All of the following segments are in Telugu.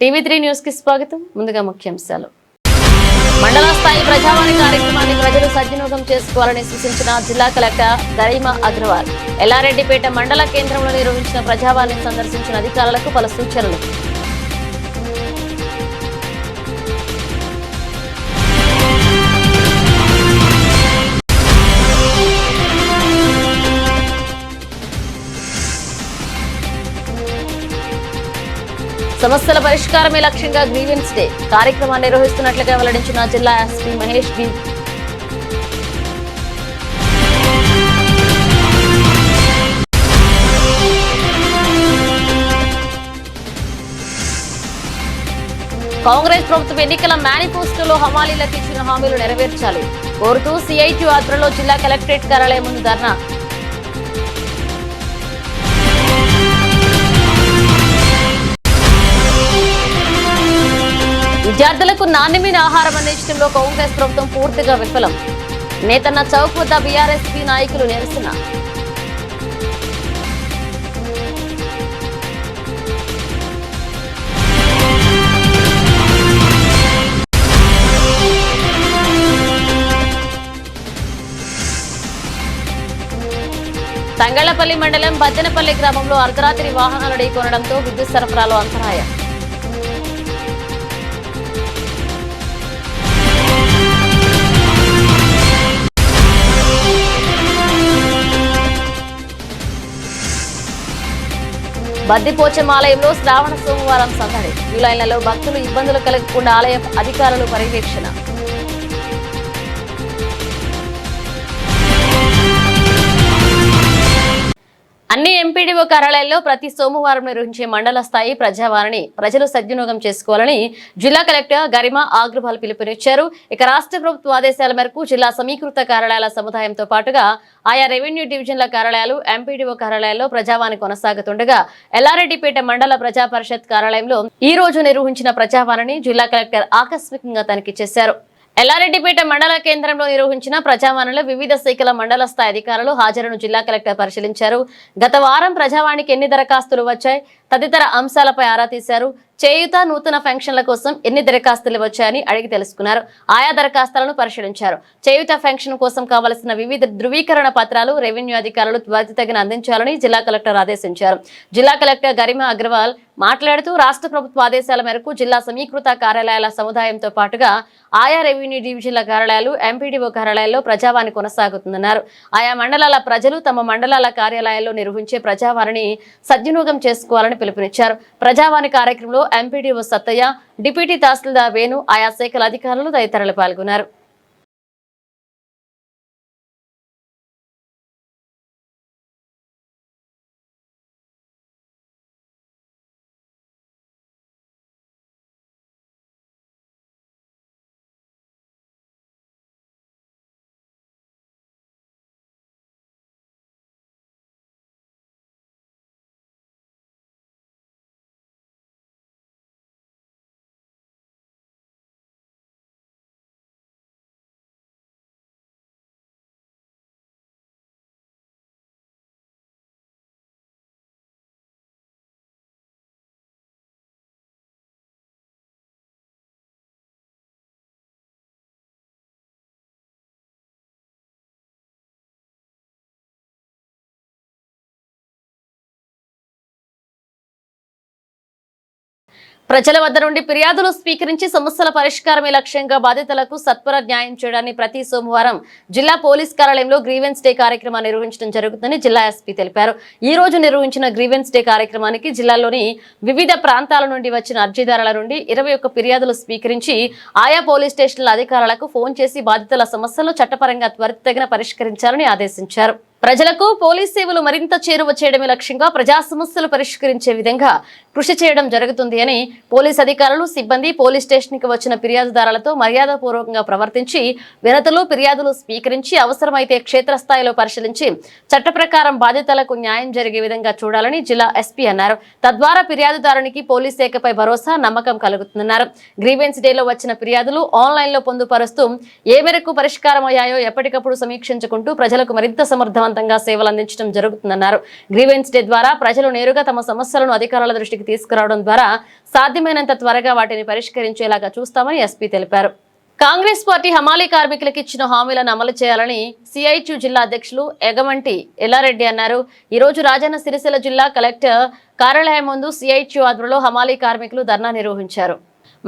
టీవీ3 న్యూస్ కి స్వాగతం. ముందుగా ముఖ్యాంశాలు. మండల స్థాయి ప్రజావాణి కార్యక్రమాన్ని ప్రజలు సద్వినియోగం చేసుకోవాలని సూచించిన జిల్లా కలెక్టర్ గరిమా అగ్రవాల్. ఎల్లారెడ్డిపేట మండల కేంద్రంలో నిర్వహించిన ప్రజావాణి సందర్శించిన అధికారులకు పలు సూచనలు. సమస్యల పరిష్కారమే లక్ష్యంగా గ్రీవెన్స్ డే కార్యక్రమాన్ని నిర్వహిస్తున్నట్లుగా వెల్లడించిన జిల్లా ఎస్పీ మహేష్ బి. కాంగ్రెస్ ప్రభుత్వం ఎన్నికల మేనిఫెస్టోలో హమాలీలకు ఇచ్చిన హామీలు నెరవేర్చాలి కోరుతూ సిఐటి ఆధ్వర్యంలో జిల్లా కలెక్టరేట్ కార్యాలయం ముందు ధర్నా. విద్యార్థులకు నాణ్యమైన ఆహారం అందించడంలో కాంగ్రెస్ ప్రభుత్వం పూర్తిగా విఫలం. నేతన్న చౌక్ వద్ద బీఆర్ఎస్పీ నాయకులు నిరసన. తంగళ్లపల్లి మండలం బద్దెనపల్లి గ్రామంలో అర్ధరాత్రి వాహనాలు ఢీకొనడంతో విద్యుత్ సరఫరాలో అంతరాయం. బద్దిపోచం ఆలయంలో శ్రావణ సోమవారం సందడి. క్యూలైన్లలో భక్తులు ఇబ్బందులు కలగకుండా ఆలయ అధికారులు పర్యవేక్షణ. అన్ని ఎంపీడీఓ కార్యాలయాల్లో ప్రతి సోమవారం నిర్వహించే మండల స్థాయి ప్రజావాణిని ప్రజలు సద్వినియోగం చేసుకోవాలని జిల్లా కలెక్టర్ గరిమా అగ్రవాల్ పిలుపునిచ్చారు. ఇక రాష్ట్ర ప్రభుత్వ ఆదేశాల మేరకు జిల్లా సమీకృత కార్యాలయాల సముదాయంతో పాటుగా ఆయా రెవెన్యూ డివిజన్ల కార్యాలయాలు ఎంపీడీఓ కార్యాలయాల్లో ప్రజావాణి కొనసాగుతుండగా ఎల్లారెడ్డిపేట మండల ప్రజా పరిషత్ కార్యాలయంలో ఈ రోజు నిర్వహించిన ప్రజావాణిని జిల్లా కలెక్టర్ ఆకస్మికంగా తనిఖీ చేశారు. ఎల్లారెడ్డిపేట మండల కేంద్రంలో నిర్వహించిన ప్రజావాణిలో వివిధ శాఖల మండల స్థాయి అధికారులు హాజరును జిల్లా కలెక్టర్ పరిశీలించారు. గత వారం ప్రజావాణికి ఎన్ని దరఖాస్తులు వచ్చాయి తదితర అంశాలపై ఆరా తీశారు. చేయూత నూతన ఫంక్షన్ల కోసం ఎన్ని దరఖాస్తులు వచ్చాయని అడిగి తెలుసుకున్నారు. ఆయా దరఖాస్తులను పరిశీలించారు. చేయూత ఫంక్షన్ కోసం కావలసిన వివిధ ధృవీకరణ పత్రాలు రెవెన్యూ అధికారులు త్వరితగిన అందించాలని జిల్లా కలెక్టర్ ఆదేశించారు. జిల్లా కలెక్టర్ గరిమా అగ్రవాల్ మాట్లాడుతూ రాష్ట్ర ప్రభుత్వ ఆదేశాల మేరకు జిల్లా సమీకృత కార్యాలయాల సముదాయంతో పాటుగా ఆయా రెవెన్యూ డివిజన్ల కార్యాలయాలు ఎంపీడీఓ కార్యాలయాల్లో ప్రజావాణి కొనసాగుతుందన్నారు. ఆయా మండలాల ప్రజలు తమ మండలాల కార్యాలయాల్లో నిర్వహించే ప్రజావాణిని సద్వినియోగం చేసుకోవాలని పిలుపునిచ్చారు. ప్రజావాణి కార్యక్రమంలో ఎంపీడీఓ సత్తయ్య, డిప్యూటీ తహసీల్దార్ వేణు, ఆయా శాఖల అధికారులు తదితరులు పాల్గొన్నారు. ప్రజల వద్ద నుండి ఫిర్యాదులు స్వీకరించి సమస్యల పరిష్కారమే లక్ష్యంగా బాధితులకు సత్వర న్యాయం చేయడాన్ని ప్రతి సోమవారం జిల్లా పోలీస్ కార్యాలయంలో గ్రీవెన్స్ డే కార్యక్రమాన్ని నిర్వహించడం జరుగుతుందని జిల్లా ఎస్పీ తెలిపారు. ఈ రోజు నిర్వహించిన గ్రీవెన్స్ డే కార్యక్రమానికి జిల్లాలోని వివిధ ప్రాంతాల నుండి వచ్చిన అర్జీదారుల నుండి 21 ఫిర్యాదులు స్వీకరించి ఆయా పోలీస్ స్టేషన్ల అధికారులకు ఫోన్ చేసి బాధితుల సమస్యలను చట్టపరంగా త్వరితగిన పరిష్కరించాలని ఆదేశించారు. ప్రజలకు పోలీస్ సేవలు మరింత చేరువ చేయడమే లక్ష్యంగా ప్రజా సమస్యలు పరిష్కరించే విధంగా కృషి చేయడం జరుగుతుంది అని పోలీస్ అధికారులు, సిబ్బంది పోలీస్ స్టేషన్ కి వచ్చిన ఫిర్యాదుదారులతో మర్యాదపూర్వకంగా ప్రవర్తించి వినతులు, ఫిర్యాదులు స్వీకరించి అవసరమైతే క్షేత్రస్థాయిలో పరిశీలించి చట్ట ప్రకారం బాధితులకు న్యాయం జరిగే విధంగా చూడాలని జిల్లా ఎస్పీ అన్నారు. తద్వారా ఫిర్యాదుదారునికి పోలీస్ శాఖపై భరోసా, నమ్మకం కలుగుతుందన్నారు. గ్రీవెన్స్ డేలో వచ్చిన ఫిర్యాదులు ఆన్లైన్ లో పొందుపరుస్తూ ఏ మేరకు పరిష్కారం అయ్యాయో ఎప్పటికప్పుడు సమీక్షించుకుంటూ ప్రజలకు మరింత సమర్థవంతంగా సమర్థవంతంగా సేవలు అందించడం జరుగుతుందన్నారు. గ్రీవెన్స్ డే ద్వారా ప్రజలు నేరుగా తమ సమస్యలను అధికారుల దృష్టికి తీసుకురావడం ద్వారా సాధ్యమైనంత త్వరగా వాటిని పరిష్కరించేలాగా చూస్తామని ఎస్పీ తెలిపారు. కాంగ్రెస్ పార్టీ హమాలీ కార్మికులకు ఇచ్చిన హామీలను అమలు చేయాలని సిఐటియు జిల్లా అధ్యక్షులు ఎగమంటి ఎల్లారెడ్డి అన్నారు. ఈ రోజు రాజన్న సిరిసిల్ల జిల్లా కలెక్టర్ కార్యాలయం ముందు సిఐటియు ఆధ్వర్యంలో హమాలీ కార్మికులు ధర్నా నిర్వహించారు.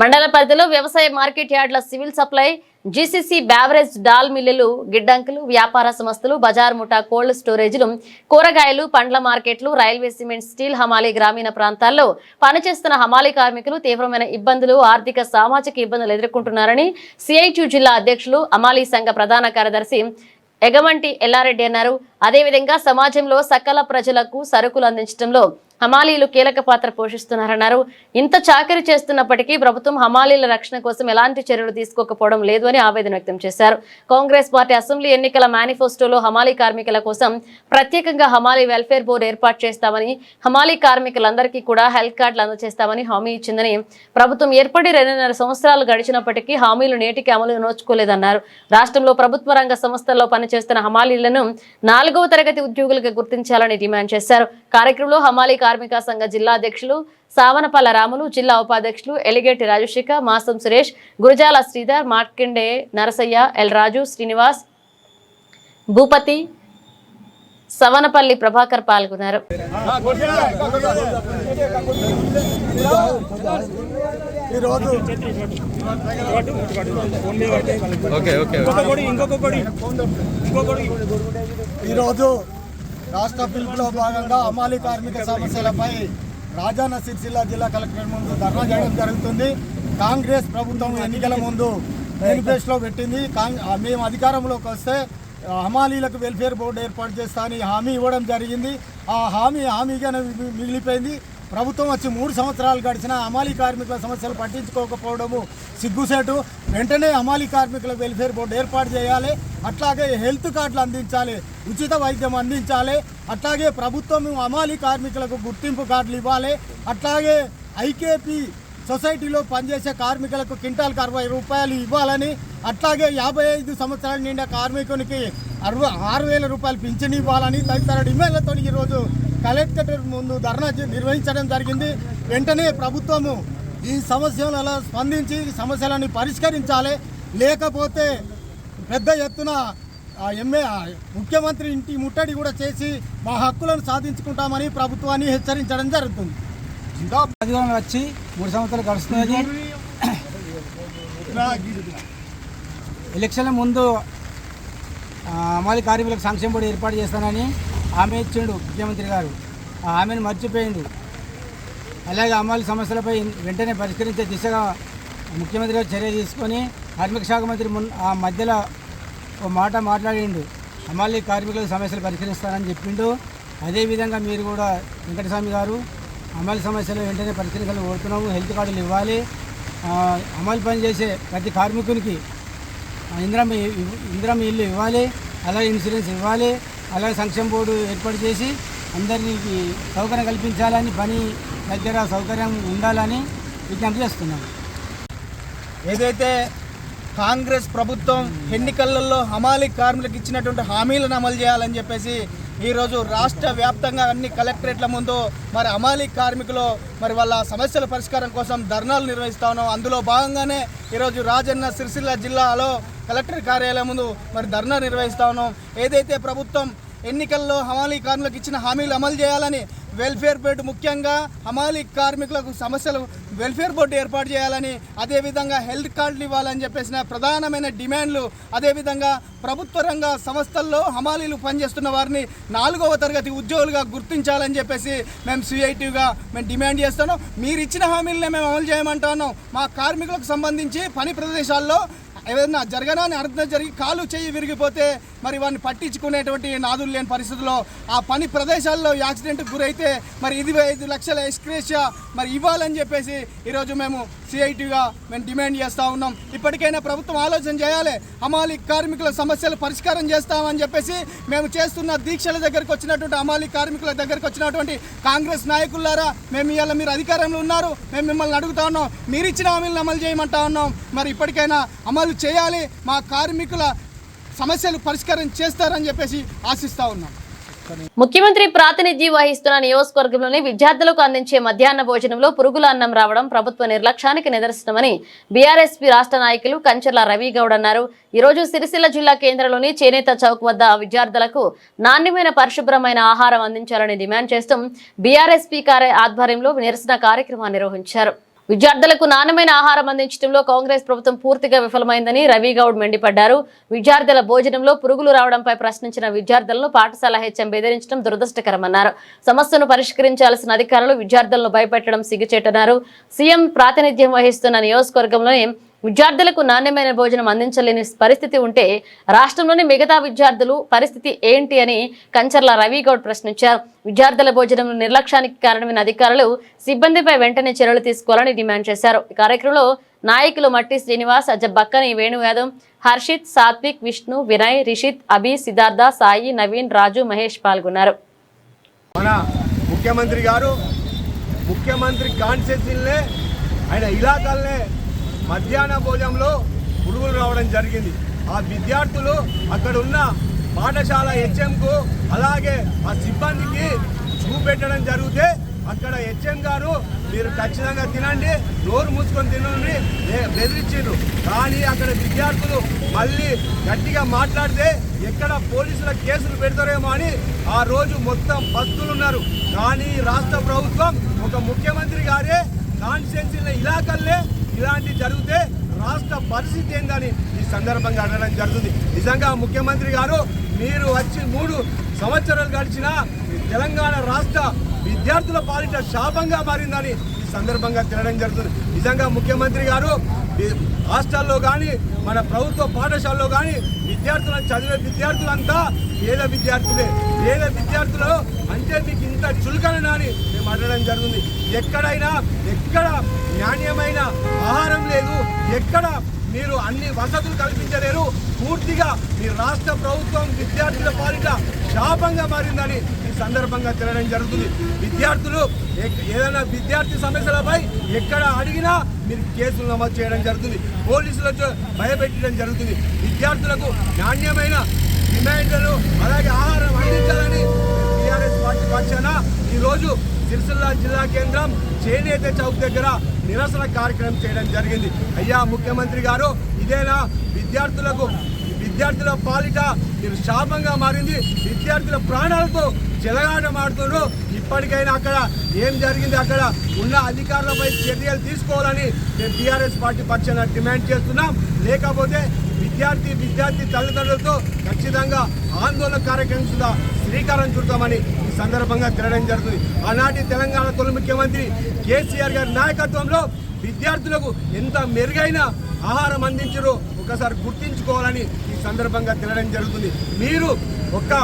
మండల పరిధిలో వ్యవసాయ మార్కెట్ యార్డ్ల సివిల్ సప్లై, జీసీసీ, బ్యావరేజ్, డాల్ మిల్లులు, గిడ్డంకులు, వ్యాపార సంస్థలు, బజార్ ముఠా, కోల్డ్ స్టోరేజ్లు, కూరగాయలు, పండ్ల మార్కెట్లు, రైల్వే, సిమెంట్, స్టీల్ హమాలీ గ్రామీణ ప్రాంతాల్లో పనిచేస్తున్న హమాలీ కార్మికులు తీవ్రమైన ఇబ్బందులు, ఆర్థిక సామాజిక ఇబ్బందులు ఎదుర్కొంటున్నారని సిఐటియు జిల్లా అధ్యక్షులు, హమాలీ సంఘ ప్రధాన కార్యదర్శి ఎగమంటి ఎల్లారెడ్డి అన్నారు. అదేవిధంగా సమాజంలో సకల ప్రజలకు సరుకులు అందించడంలో హమాలీలు కీలక పాత్ర పోషిస్తున్నారన్నారు. ఇంత చాకరీ చేస్తున్నప్పటికీ ప్రభుత్వం హమాలీల రక్షణ కోసం ఎలాంటి చర్యలు తీసుకోకపోవడం లేదు అని ఆవేదన వ్యక్తం చేశారు. కాంగ్రెస్ పార్టీ అసెంబ్లీ ఎన్నికల మేనిఫెస్టోలో హమాలీ కార్మికుల కోసం ప్రత్యేకంగా హమాలీ వెల్ఫేర్ బోర్డు ఏర్పాటు చేస్తామని, హమాలీ కార్మికులందరికీ కూడా హెల్త్ కార్డులు అందజేస్తామని హామీ ఇచ్చిందని, ప్రభుత్వం ఏర్పడి 2.5 సంవత్సరాలు గడిచినప్పటికీ హామీలు నేటికి అమలు నోచుకోలేదన్నారు. రాష్ట్రంలో ప్రభుత్వ రంగ సంస్థల్లో పనిచేస్తున్న హమాలీలను 4వ తరగతి ఉద్యోగులుగా గుర్తించాలని డిమాండ్ చేశారు. కార్యక్రమంలో హమాలీ కార్మిక సంఘ జిల్లా అధ్యక్షులు సావనపల్ల రాములు, జిల్లా ఉపాధ్యక్షులు ఎలిగేటి రాజశేఖర్, మాసం సురేష్, గురజాల శ్రీధర్, మార్కండే నరసయ్య, ఎల్ రాజు, శ్రీనివాస్, భూపతి, సవనపల్లి ప్రభాకర్ పాల్గొన్నారు. ఈరోజు రాష్ట్ర పిలుపులో భాగంగా హమాలీ కార్మిక సమస్యలపై రాజన్న సిరిసిల్ల జిల్లా కలెక్టర్ ముందు ధర్నా చేయడం జరుగుతుంది. కాంగ్రెస్ ప్రభుత్వం ఎన్నికల ముందు మేనిఫెస్టోలో పెట్టింది. మేము అధికారంలోకి వస్తే హమాలీలకు వెల్ఫేర్ బోర్డు ఏర్పాటు చేస్తామని హామీ ఇవ్వడం జరిగింది. ఆ హామీగానే మిగిలిపోయింది. ప్రభుత్వం వచ్చి 3 సంవత్సరాలు గడిచిన హమాలీ కార్మికుల సమస్యలు పట్టించుకోకపోవడము సిగ్గుసేటు. వెంటనే హమాలీ కార్మికుల వెల్ఫేర్ బోర్డు ఏర్పాటు చేయాలి. అట్లాగే హెల్త్ కార్డులు అందించాలి, ఉచిత వైద్యం అందించాలి. అట్లాగే ప్రభుత్వం హమాలీ కార్మికులకు గుర్తింపు కార్డులు ఇవ్వాలి. అట్లాగే ఐకేపీ సొసైటీలో పనిచేసే కార్మికులకు క్వింటాల్కి 60 రూపాయలు ఇవ్వాలని, అట్లాగే 55 సంవత్సరాల నిండా కార్మికునికి 6,000 రూపాయలు పింఛన్ ఇవ్వాలని తదితర డిమాండ్లతో ఈరోజు కలెక్టర్ ముందు ధర్నా నిర్వహించడం జరిగింది. వెంటనే ప్రభుత్వము ఈ సమస్యలలో స్పందించి సమస్యలను పరిష్కరించాలి. లేకపోతే పెద్ద ఎత్తున ముఖ్యమంత్రి ఇంటి ముట్టడి కూడా చేసి మా హక్కులను సాధించుకుంటామని ప్రభుత్వాన్ని హెచ్చరించడం జరుగుతుంది. అధికారంలో వచ్చి 3 సంవత్సరాలు గడుస్తున్నది. ఎలక్షన్ల ముందు హమాలీ కార్మికులకు సంక్షేమ బోర్డు ఏర్పాటు చేస్తానని హామీ ఇచ్చిండు ముఖ్యమంత్రి గారు. ఆ హామీని మర్చిపోయిండు. అలాగే హమాలీ సమస్యలపై వెంటనే పరిష్కరించే దిశగా ముఖ్యమంత్రి గారు చర్య తీసుకొని కార్మిక శాఖ మంత్రి ఆ మధ్యలో ఒక మాట మాట్లాడిండు. హమాలీ కార్మికుల సమస్యలు పరిష్కరిస్తానని చెప్పిండు. అదేవిధంగా మీరు కూడా వెంకటస్వామి గారు హమాలీ సమస్యలు వెంటనే పరిష్కరించాలని కోరుతున్నాము. హెల్త్ కార్డులు ఇవ్వాలి. హమాలీ పని చేసే ప్రతి కార్మికునికి ఇందిరమ్మ ఇల్లు ఇవ్వాలి. అలాగే ఇన్సూరెన్స్ ఇవ్వాలి. అలాగే సంక్షేమ బోర్డు ఏర్పాటు చేసి అందరికీ సౌకర్యం కల్పించాలని, పని దగ్గర సౌకర్యం ఉండాలని విజ్ఞప్తి చేస్తున్నాము. ఏదైతే కాంగ్రెస్ ప్రభుత్వం ఎన్నికలలో హమాలీ కార్మికులకు ఇచ్చినటువంటి హామీలను అమలు చేయాలని చెప్పేసి ఈరోజు రాష్ట్ర వ్యాప్తంగా అన్ని కలెక్టరేట్ల ముందు మరి హమాలీ కార్మికులు మరి వాళ్ళ సమస్యల పరిష్కారం కోసం ధర్నాలు నిర్వహిస్తూ ఉన్నాం. అందులో భాగంగానే ఈరోజు రాజన్న సిరిసిల్ల జిల్లాలో కలెక్టర్ కార్యాలయం ముందు మరి ధర్నా నిర్వహిస్తూ ఉన్నాం. ఏదైతే ప్రభుత్వం ఎన్నికల్లో హమాలీ కార్మికులకు ఇచ్చిన హామీలు అమలు చేయాలని వెల్ఫేర్ బోర్డు, ముఖ్యంగా హమాలీ కార్మికులకు సమస్యలు వెల్ఫేర్ బోర్డు ఏర్పాటు చేయాలని, అదేవిధంగా హెల్త్ కార్డులు ఇవ్వాలని చెప్పేసిన ప్రధానమైన డిమాండ్లు, అదేవిధంగా ప్రభుత్వ రంగ సంస్థల్లో హమాలీలు పనిచేస్తున్న వారిని 4వ తరగతి ఉద్యోగులుగా గుర్తించాలని చెప్పేసి మేము సిఐటిగా మేము డిమాండ్ చేస్తున్నాం. మీరు ఇచ్చిన హామీలనే మేము అమలు చేయమంటున్నాం. మా కార్మికులకు సంబంధించి పని ప్రదేశాల్లో ఏదైనా జరగడానికి అర్థం జరిగి కాలు చేయి విరిగిపోతే మరి వారిని పట్టించుకునేటువంటి నాదులు లేని పరిస్థితుల్లో ఆ పని ప్రదేశాల్లో యాక్సిడెంట్కి గురైతే మరి 25 లక్షల ఎక్స్గ్రేషియా మరి ఇవ్వాలని చెప్పేసి ఈరోజు మేము సిఐటిగా మేము డిమాండ్ చేస్తూ ఉన్నాం. ఇప్పటికైనా ప్రభుత్వం ఆలోచన చేయాలి. హమాలీ కార్మికుల సమస్యలు పరిష్కారం చేస్తామని చెప్పేసి మేము చేస్తున్న దీక్షల దగ్గరకు వచ్చినటువంటి హమాలీ కార్మికుల దగ్గరకు వచ్చినటువంటి కాంగ్రెస్ నాయకులారా, మేము ఇవాళ మీరు అధికారంలో ఉన్నారు, మేము మిమ్మల్ని అడుగుతా ఉన్నాం. మీరు ఇచ్చిన హామీలను అమలు చేయమంటా ఉన్నాం. మరి ఇప్పటికైనా అమలు చేయాలి. మా కార్మికుల సమస్యలు పరిష్కారం చేస్తారని చెప్పేసి ఆశిస్తూ ఉన్నాం. ముఖ్యమంత్రి ప్రాతినిధ్యం వహిస్తున్న నియోజకవర్గంలోని విద్యార్థులకు అందించే మధ్యాహ్న భోజనంలో పురుగుల అన్నం రావడం ప్రభుత్వ నిర్లక్ష్యానికి నిదర్శనమని బీఆర్ఎస్పీ రాష్ట్ర నాయకులు కంచర్ల రవిగౌడ్ అన్నారు. ఈ రోజు సిరిసిల్ల జిల్లా కేంద్రంలోని చేనేత చౌక్ వద్ద విద్యార్థులకు నాణ్యమైన పరిశుభ్రమైన ఆహారం అందించాలని డిమాండ్ చేస్తూ బీఆర్ఎస్పీ ఆధ్వర్యంలో నిరసన కార్యక్రమాన్ని నిర్వహించారు. విద్యార్థులకు నాణ్యమైన ఆహారం అందించడంలో కాంగ్రెస్ ప్రభుత్వం పూర్తిగా విఫలమైందని రవిగౌడ్ మండిపడ్డారు. విద్యార్థుల భోజనంలో పురుగులు రావడంపై ప్రశ్నించిన విద్యార్థులను పాఠశాల హెచ్ఎం బెదిరించడం దురదృష్టకరమన్నారు. సమస్యను పరిష్కరించాల్సిన అధికారులు విద్యార్థులను భయపెట్టడం సిగ్గుచేటన్నారు. సీఎం ప్రాతినిధ్యం వహిస్తున్న నియోజకవర్గంలోనే విద్యార్థులకు నాణ్యమైన భోజనం అందించలేని పరిస్థితి ఉంటే రాష్ట్రంలోని మిగతా విద్యార్థులు పరిస్థితి ఏంటి అని కంచర్ల రవిగౌడ్ ప్రశ్నించారు. విద్యార్థుల భోజనంలో నిర్లక్ష్యానికి కారణమైన అధికారులు సిబ్బందిపై వెంటనే చర్యలు తీసుకోవాలని డిమాండ్ చేశారు. ఈ కార్యక్రమంలో నాయకులు మట్టి శ్రీనివాస్, బక్కని వేణు యాదవ్, హర్షిత్, సాత్విక్, విష్ణు, వినయ్, రిషిత్, అభి, సిద్ధార్థ, సాయి, నవీన్, రాజు, మహేష్ పాల్గొన్నారు. మన ముఖ్యమంత్రి గారు ముఖ్యమంత్రి కాన్స్టిట్యూన్సీలనే ఆయన ఇలాకాలనే మధ్యాహ్న భోజనంలో పురుగులు రావడం జరిగింది. ఆ విద్యార్థులు అక్కడ ఉన్న పాఠశాల హెచ్ఎంకు అలాగే ఆ సిబ్బందికి చూపెట్టడం జరిగితే అక్కడ హెచ్ఎం గారు మీరు ఖచ్చితంగా తినండి, నోరు మూసుకొని తినండి బెదిరించారు. కానీ అక్కడ విద్యార్థులు మళ్ళీ గట్టిగా మాట్లాడితే ఎక్కడ పోలీసుల కేసులు పెడతారేమో అని ఆ రోజు మొత్తం పస్తులున్నారు. కానీ రాష్ట్ర ప్రభుత్వం ఒక ముఖ్యమంత్రి గారే కాన్స్టిట్యూన్సీల ఇలాకల్లే ఇలాంటి జరిగితే రాష్ట్ర పరిస్థితి ఏందని ఈ సందర్భంగా అడగడం జరుగుతుంది. నిజంగా ముఖ్యమంత్రి గారు మీరు వచ్చి 3 సంవత్సరాలు గడిచిన తెలంగాణ రాష్ట్ర విద్యార్థుల పాలిట శాపంగా మారిందని ఈ సందర్భంగా తినడం జరుగుతుంది. నిజంగా ముఖ్యమంత్రి గారు హాస్టల్లో కానీ మన ప్రభుత్వ పాఠశాలలో కానీ విద్యార్థులను చదివే విద్యార్థులంతా పేద విద్యార్థులే. పేద విద్యార్థులు అంటే మీకు ఇంత చులకన అని మేము అడగడం జరుగుతుంది. ఎక్కడ నాణ్యమైన ఆహారం లేదు, ఎక్కడ మీరు అన్ని వసతులు కల్పించలేరు. పూర్తిగా మీ రాష్ట్ర ప్రభుత్వం విద్యార్థుల పాలిట శాపంగా మారిందని ఈ సందర్భంగా తినడం జరుగుతుంది. విద్యార్థులు ఏదైనా విద్యార్థి సమస్యలపై ఎక్కడ అడిగినా మీరు కేసులు నమోదు చేయడం జరుగుతుంది, పోలీసులతో భయపెట్టడం జరుగుతుంది. విద్యార్థులకు నాణ్యమైన డిమాండ్లను అలాగే ఆహారం అందించాలని టీఆర్ఎస్ పార్టీ పక్షాన ఈరోజు సిరిసిల్ల జిల్లా కేంద్రం చేనేత చౌక్ దగ్గర నిరసన కార్యక్రమం చేయడం జరిగింది. అయ్యా ముఖ్యమంత్రి గారు, ఇదేనా విద్యార్థుల పాలిట మీరు శాపంగా మారింది, విద్యార్థుల ప్రాణాలతో చెలగాటమాడుతున్నారు. ఇప్పటికైనా అక్కడ ఏం జరిగింది, అక్కడ ఉన్న అధికారులపై చర్యలు తీసుకోవాలని మేము టీఆర్ఎస్ పార్టీ పక్షాన డిమాండ్ చేస్తున్నాం. లేకపోతే విద్యార్థి తల్లిదండ్రులతో ఖచ్చితంగా ఆందోళన కార్యక్రమం సుధా శ్రీకారం చుడతామని ఈ సందర్భంగా తినడం జరుగుతుంది. ఆనాటి తెలంగాణ తొలి ముఖ్యమంత్రి కేసీఆర్ గారి నాయకత్వంలో విద్యార్థులకు ఎంత మెరుగైన ఆహారం అందించారో ఒకసారి గుర్తించుకోవాలని ఈ సందర్భంగా తినడం జరుగుతుంది. మీరు ఒక్క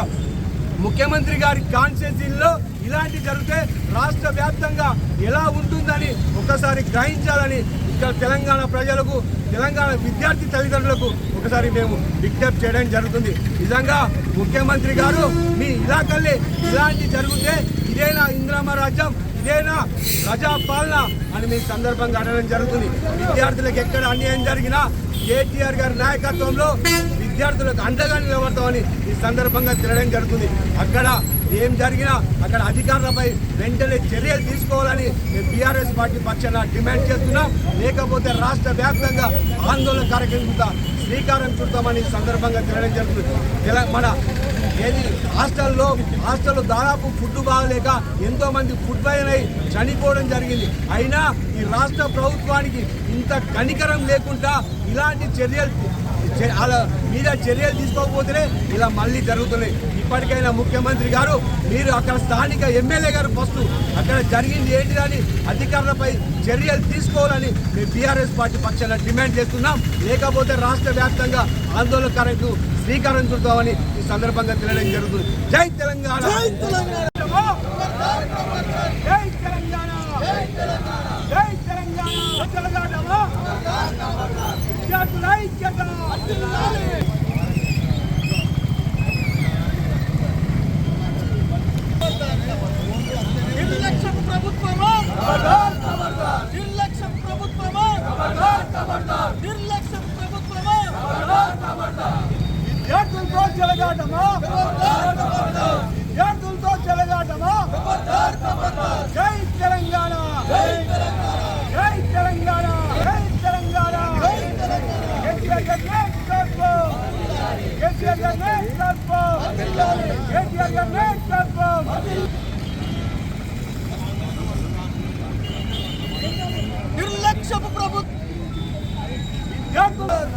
ముఖ్యమంత్రి గారి కాన్స్టిట్యూన్సీలో ఇలాంటి జరిగితే రాష్ట్ర వ్యాప్తంగా ఎలా ఉంటుందని ఒకసారి గ్రహించాలని ఇక్కడ తెలంగాణ ప్రజలకు, తెలంగాణ విద్యార్థి తల్లిదండ్రులకు ఒకసారి మేము విజ్ఞప్తి చేయడం జరుగుతుంది. నిజంగా ముఖ్యమంత్రి గారు మీ ఇలాకల్లే ఇలాంటి జరిగితే ఇదేనా ఇందిరమ్మ రాజ్యం, ఇదేనా ప్రజాపాలన అని మీ సందర్భంగా అడగడం జరుగుతుంది. విద్యార్థులకు ఎక్కడ అన్యాయం జరిగినా కేటీఆర్ గారి నాయకత్వంలో విద్యార్థులకు అండగా నిలబడతామని ఈ సందర్భంగా తినడం జరుగుతుంది. అక్కడ ఏం జరిగినా అక్కడ అధికారులపై వెంటనే చర్యలు తీసుకోవాలని మేము టీఆర్ఎస్ పార్టీ పక్షాన డిమాండ్ చేస్తున్నాం. లేకపోతే రాష్ట్ర వ్యాప్తంగా ఆందోళన కార్యక్రమం శ్రీకారం చుడతామని సందర్భంగా తినడం జరుగుతుంది. మన హాస్టల్లో దాదాపు ఫుడ్ బాగలేక ఎంతోమంది ఫుడ్ పాయిజన్ అయి చనిపోవడం జరిగింది. అయినా ఈ రాష్ట్ర ప్రభుత్వానికి ఇంత కనికరం లేకుండా ఇలాంటి చర్యలు తీసుకోకపోతేనే ఇలా మళ్ళీ జరుగుతున్నాయి. ఇప్పటికైనా ముఖ్యమంత్రి గారు మీరు అక్కడ స్థానిక ఎమ్మెల్యే గారు ఫస్ట్ అక్కడ జరిగింది ఏంటిదని అధికారులపై చర్యలు తీసుకోవాలని మేము టీఆర్ఎస్ పార్టీ పక్షాన డిమాండ్ చేస్తున్నాం. లేకపోతే రాష్ట్ర వ్యాప్తంగా ఆందోళన కార్యక్రమం శ్రీకారం చుడతామని ఈ సందర్భంగా తెలియడం జరుగుతుంది. జై తెలంగాణ, జై తెలంగాణ, జై తెలంగాణ, జై తెలంగాణ. విద్యార్థుల ఐక్యత నిర్లక్ష్యం ప్రభుత్వమా, నిర్లక్ష్యం ప్రభుత్వమా, నిర్లక్ష్యం ప్రభుత్వమా. నిర్లక్ష్యపు ప్రభుత్వం.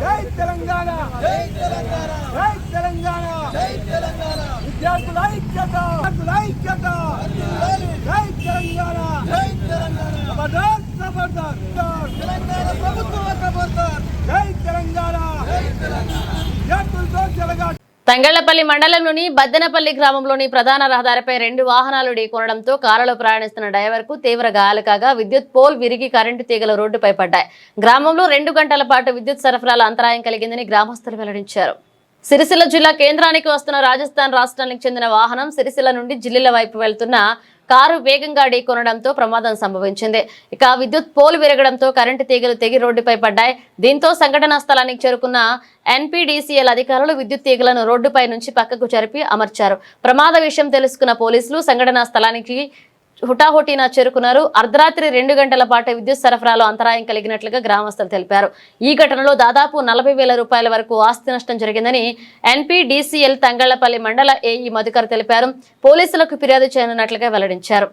జై తెలంగాణ, జై తెలంగాణ, జై తెలంగాణ, జై తెలంగాణ. విద్యార్థుల ఐక్యత, విద్యార్థుల ఐక్యత. జై తెలంగాణ, జై తెలంగాణ. ఖబర్దార్, ఖబర్దార్. తెలంగాణ ప్రభుత్వం ఖబర్దార్. జై తెలంగాణ, జై తెలంగాణ. విద్యార్థులతో జరగాలి. తంగళ్లపల్లి మండలంలోని బద్దెనపల్లి గ్రామంలోని ప్రధాన రహదారిపై 2 వాహనాలు ఢీకొనడంతో కారులో ప్రయాణిస్తున్న డ్రైవర్కు తీవ్ర గాయాలు కాగా విద్యుత్ పోల్ విరిగి కరెంటు తీగలు రోడ్డుపై పడ్డాయి. గ్రామంలో 2 గంటల పాటు విద్యుత్ సరఫరాలో అంతరాయం కలిగిందని గ్రామస్తులు వెల్లడించారు. సిరిసిల్ల జిల్లా కేంద్రానికి వస్తున్న రాజస్థాన్ రాష్ట్రానికి చెందిన వాహనం సిరిసిల్ల నుండి జిల్లీల వైపు వెళ్తున్న కారు వేగంగా ఢీకొనడంతో ప్రమాదం సంభవించింది. ఇక విద్యుత్ పోల్ విరగడంతో కరెంటు తీగలు తెగి రోడ్డుపై పడ్డాయి. దీంతో సంఘటనా స్థలానికి చేరుకున్న ఎన్పీడీసీఎల్ అధికారులు విద్యుత్ తీగలను రోడ్డుపై నుంచి పక్కకు జరిపి అమర్చారు. ప్రమాద విషయం తెలుసుకున్న పోలీసులు సంఘటనా స్థలానికి హుటాహుటిన చేరుకున్నారు. అర్ధరాత్రి 2 గంటల పాటు విద్యుత్ సరఫరాలో అంతరాయం కలిగినట్లుగా గ్రామస్తులు తెలిపారు. ఈ ఘటనలో దాదాపు 40,000 రూపాయల వరకు ఆస్తి నష్టం జరిగిందని ఎన్పీడీసీఎల్ తంగళ్లపల్లి మండల ఏఈ మధుకర్ తెలిపారు. పోలీసులకు ఫిర్యాదు చేయనున్నట్లుగా వెల్లడించారు.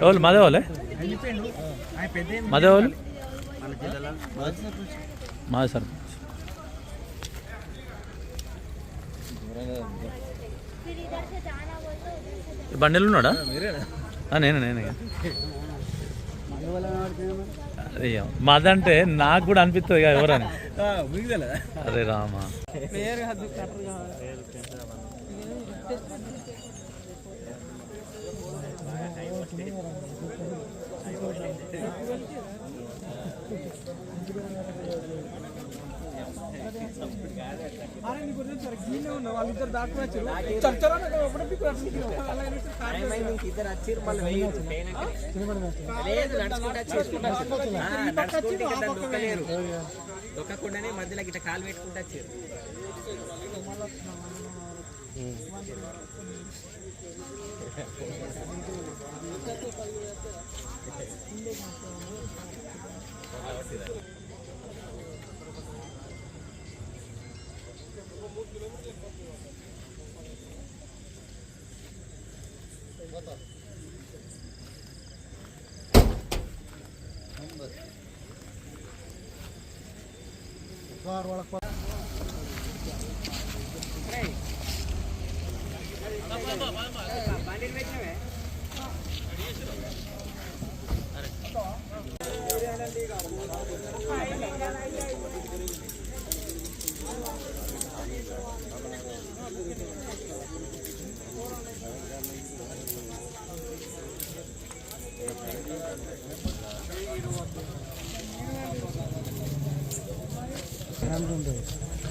ఎవరు మాదేవాళ్ళే మాదేవాళ్ళు మాది సార్ బండిలు ఉన్నాడా నేనే అయ్యో మాదంటే నాకు కూడా అనిపిస్తుంది కదా ఎవరని అరే రామా వాళ్ళిద్దరు దాటుకోవచ్చు. దొక్కకుండానే మధ్యలో గిట్ట కాలు పెట్టుకుంటూ వచ్చారు.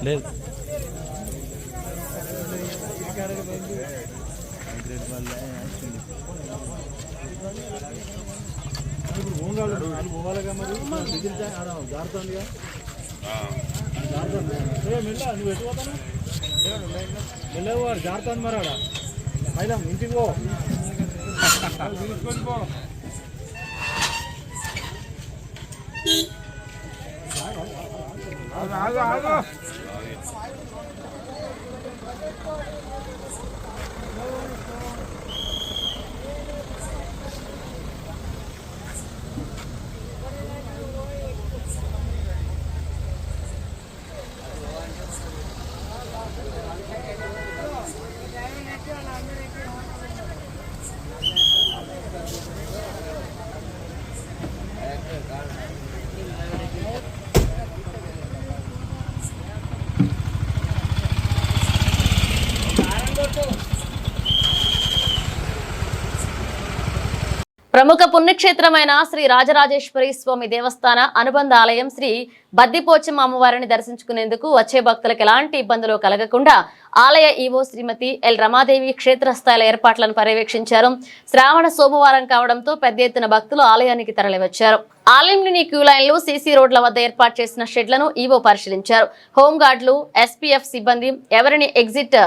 లేదు పోవాలిగా మరి జారుతుందిగా నువ్వు ఎటు పోతాను వెళ్ళవు వాడు జారుతుంది మరి ఆడ మైలం ఇంటికి పో తీసుకొని పో. ఆగు ప్రముఖ పుణ్యక్షేత్రమైన శ్రీ రాజరాజేశ్వరి స్వామి దేవస్థాన అనుబంధ ఆలయం శ్రీ బద్దిపోచమ్మ అమ్మవారిని దర్శించుకునేందుకు వచ్చే భక్తులకు ఎలాంటి ఇబ్బందులు కలగకుండా ఆలయ ఈవో శ్రీమతి ఎల్ రమాదేవి క్షేత్రస్థాయిల ఏర్పాట్లను పర్యవేక్షించారు. శ్రావణ సోమవారం కావడంతో పెద్ద ఎత్తున భక్తులు ఆలయానికి తరలివచ్చారు. ఆలయంలోని క్యూ లైన్లు, సీసీ రోడ్ల వద్ద ఏర్పాటు చేసిన షెడ్లను ఈవో పరిశీలించారు. హోంగార్డులు, ఎస్పీఎఫ్ సిబ్బంది ఎవరిని ఎగ్జిట్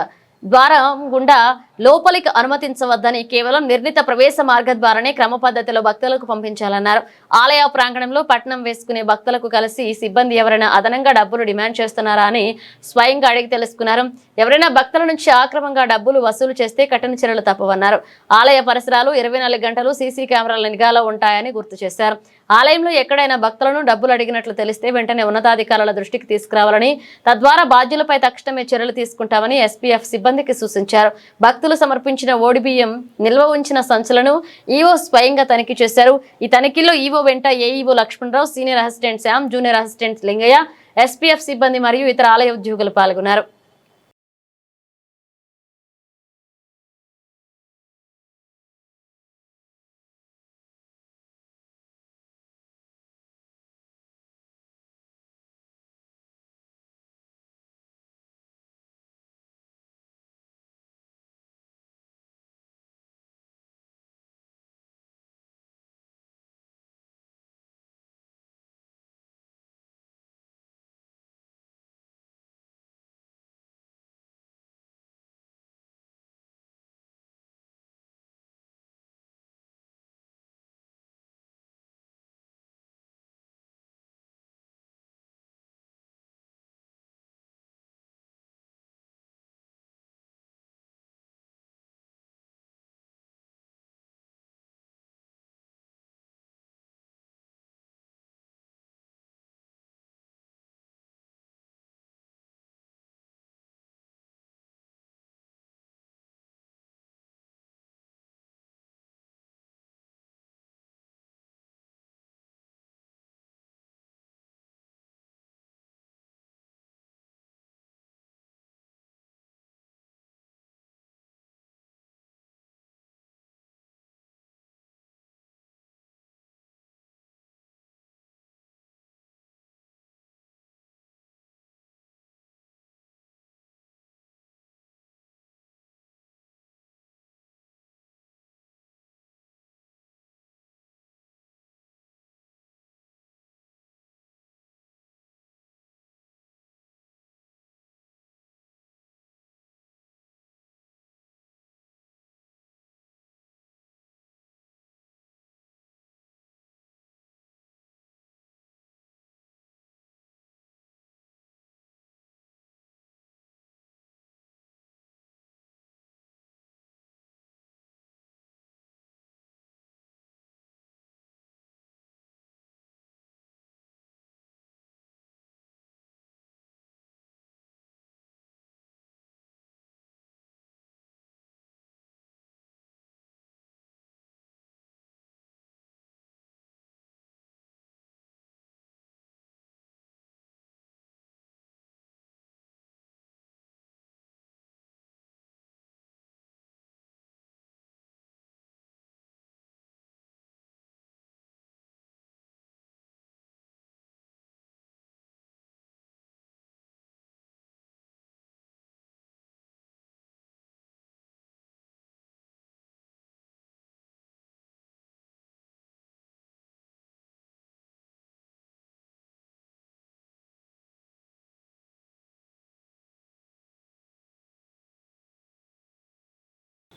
ద్వారం గుండా లోపలికి అనుమతించవద్దని, కేవలం నిర్ణీత ప్రవేశ మార్గం ద్వారానే క్రమ పద్ధతిలో భక్తులకు పంపించాలన్నారు. ఆలయ ప్రాంగణంలో పట్నం వేసుకునే భక్తులకు కలిసి సిబ్బంది ఎవరైనా అదనంగా డబ్బులు డిమాండ్ చేస్తున్నారా అని స్వయంగా అడిగి తెలుసుకున్నారు. ఎవరైనా భక్తుల నుంచి ఆక్రమంగా డబ్బులు వసూలు చేస్తే కఠిన చర్యలు తప్పవన్నారు. ఆలయ పరిసరాలు 24 గంటలు సీసీ కెమెరాల నిఘాలో ఉంటాయని గుర్తు చేశారు. ఆలయంలో ఎక్కడైనా భక్తులను డబ్బులు అడిగినట్లు తెలిస్తే వెంటనే ఉన్నతాధికారుల దృష్టికి తీసుకురావాలని, తద్వారా బాధ్యులపై తక్షణమే చర్యలు తీసుకుంటామని ఎస్పీఎఫ్ సిబ్బందికి సూచించారు. భక్తులు సమర్పించిన ఓడిబియ్యం, నిల్వ ఉంచిన సంచులను ఈవో స్వయంగా తనిఖీ చేశారు. ఈ తనిఖీలో ఈవో వెంట AEO Lakshmanarao, senior assistant Shyam, junior assistant Lingaiah, SPF సిబ్బంది మరియు ఇతర ఆలయ ఉద్యోగులు పాల్గొన్నారు.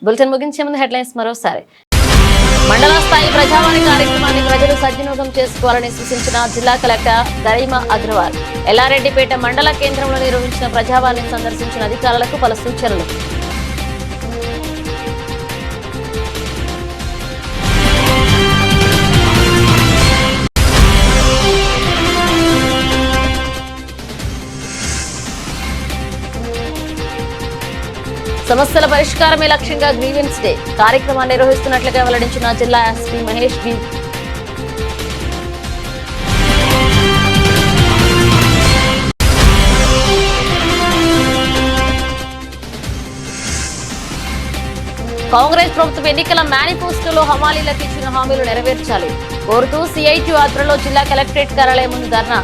బులెటిన్ ముగించే ముందు హెడ్లైన్స్ మరోసారి. మండల స్థాయి ప్రజావాణి కార్యక్రమాన్ని ప్రజలు సద్వినియోగం చేసుకోవాలని సూచించిన జిల్లా కలెక్టర్ గరిమా అగ్రవాల్. ఎల్లారెడ్డిపేట మండల కేంద్రంలో నిర్వహించిన ప్రజావాణిని సందర్శించిన అధికారులకు పలు సూచనలు. సమస్యల పరిష్కారమే లక్ష్యంగా గ్రీవెన్స్ డే కార్యక్రమాన్ని నిర్వహిస్తున్నట్లుగా వెల్లడించిన జిల్లా ఎస్పీ మహేష్ బి. కాంగ్రెస్ ప్రభుత్వం ఎన్నికల మేనిఫెస్టోలో హమాలీలకు ఇచ్చిన హామీలు నెరవేర్చాలి కోరుతూ సిఐటి ఆధ్వర్యంలో జిల్లా కలెక్టరేట్ కార్యాలయం ముందు ధర్నా.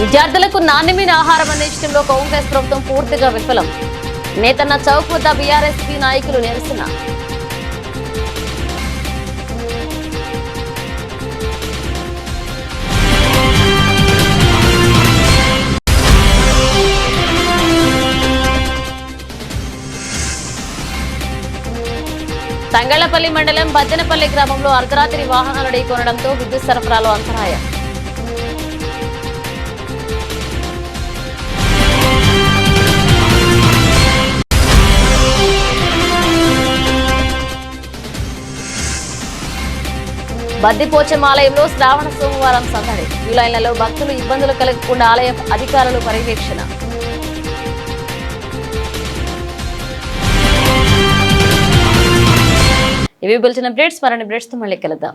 విద్యార్థులకు నాణ్యమైన ఆహారం అందించడంలో కాంగ్రెస్ ప్రభుత్వం పూర్తిగా విఫలం. నేతన్న చౌక్ వద్ద బీఆర్ఎస్పీ నాయకులు నిరసన. తంగళ్లపల్లి మండలం బద్దెనపల్లి గ్రామంలో అర్ధరాత్రి వాహనాలు ఢీకొనడంతో విద్యుత్ సరఫరాలో అంతరాయం. బద్దిపోచం ఆలయంలో శ్రావణ సోమవారం సందడి. క్యూలైన్లలో భక్తులు ఇబ్బందులు కలగకుండా ఆలయ అధికారులు పర్యవేక్షణ. ఇవి బులెటిన్ అప్డేట్స్. మరిన్ని అప్డేట్స్ తో మళ్ళీ కలుద్దాం.